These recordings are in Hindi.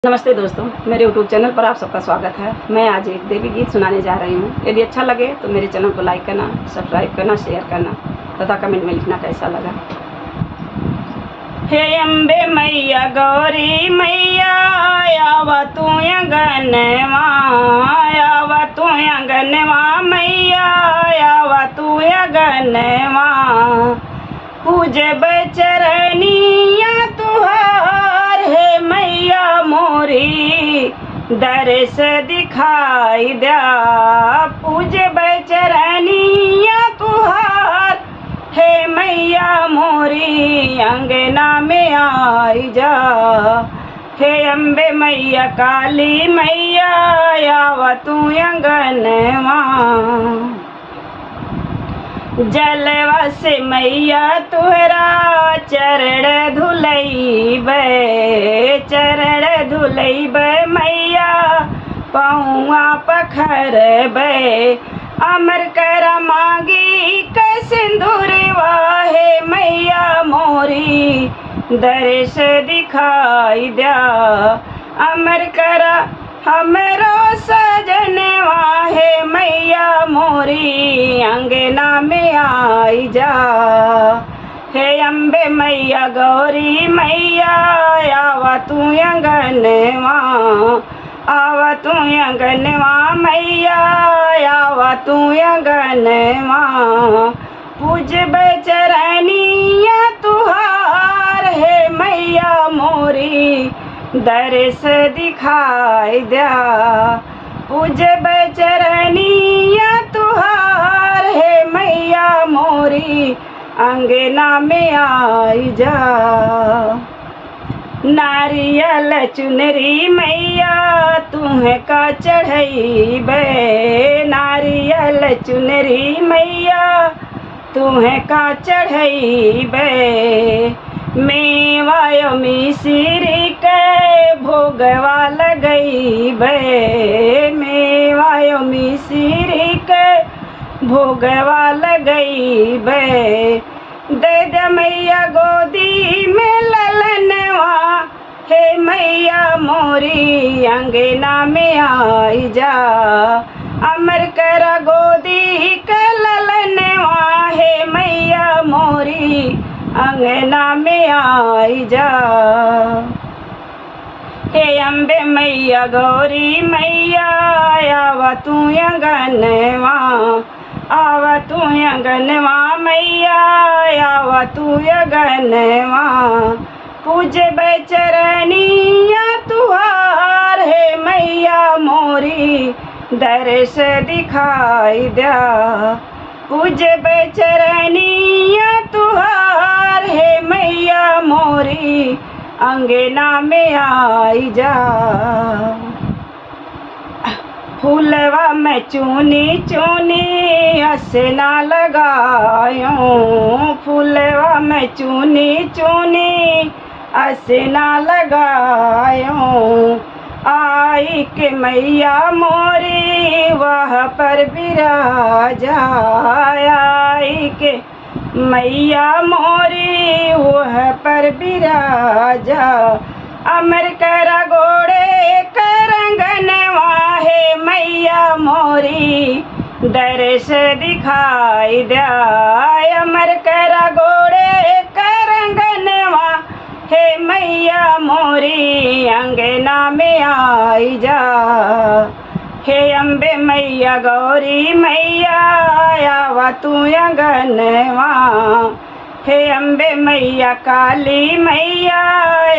नमस्ते दोस्तों, मेरे यूट्यूब चैनल पर आप सबका स्वागत है। मैं आज एक देवी गीत सुनाने जा रही हूँ। यदि अच्छा लगे तो मेरे चैनल को लाइक करना, सब्सक्राइब करना, शेयर करना तथा कमेंट में लिखना कैसा लगा। हे अम्बे मैया गौरी मैया आवा तू अंगनवा, आवा तू अंगनवा मैया, आवा तू अंगनवा। पूजे बचरनिया तुहार है मैया मोरी, दर्श दिखाई द्या। पूजे बचरनिया तुहार है मैया मोरी, अंगना में आई जा। हे अम्बे मैया काली मैया आवा तू अंगनवा। जलवा से मैया तुहरा चरण धुलैबे, चरण धुलैबे मैया पौआ पखरबे। अमर कर मांगी क सिंदूरवा है मैया मोरी, दर्श दिखाई द्या। अमर कर हमरो सजनवा है मैया मोरी, अंगना में आई जा। हे अम्बे मैया गौरी मैया आवा तू अंगनवा, आवा तू अंगनवा मैया, आवा तू अंगनवा। पूजबे चरनिया तुहार है मैया मोरी, दर्श दिखाई द्या। पूजबे चरनिया तुहार है मैया मोरी, अंगना में आई जा। नारियल चुनरी मैया तुम्हें का चढ़ैबे, नारियल चुनरी मैया तुम्हें का चढ़ैबे। मेवा मिश्री के भोगवा लगैबे, मेवा मिश्री के भोगवा लगैबे। दे दे मैया गोदी में ललनवा हे मैया मोरी, अंगना में आई जा। अमर कर गोदी के ललनवा है मैया मोरी, अंगना में आई जा। हे अम्बे मैया गौरी मैया आवा तू अंगनवा, आवा तू अंगनवा मैया, आवा तू अंगनवा। पूजबे चरनिया तुहार है मैया मोरी, दर्श दिखाई द्या। पूजबे चरनिया तुहार है मैया मोरी, अंगना में आई जा। फूलवा में चूनी चूनी असना लगायो, फूलवा में चूनी चूनी असना लगायो। आई के मैया मोरी वह पर विराजा, आई के मैया मोरी वह पर विराजा। अमर कर गोड़े करंगनवा है मैया मोरी, दर्श दिखाई द्या। अमर कर गोड़े करंगनवा हे मैया मोरी, अंगना में आई जा। हे अम्बे मैया गौरी मैया आवा तू अंगनवा। हे अम्बे मैया काली मैया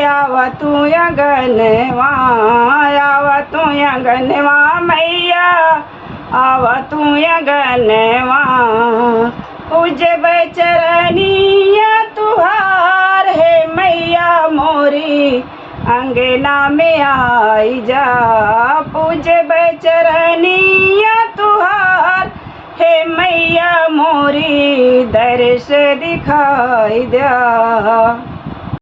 आवा तू अंगनवा, आवा तू अंगनवा मैया, आवा तू अंगनवा। पूजबे चरनिया तुहार है मैया मोरी, अंगना में आई जा। पूजबे चरनिया तुहार है मैया मोरी, दर्श दिखाई द्या।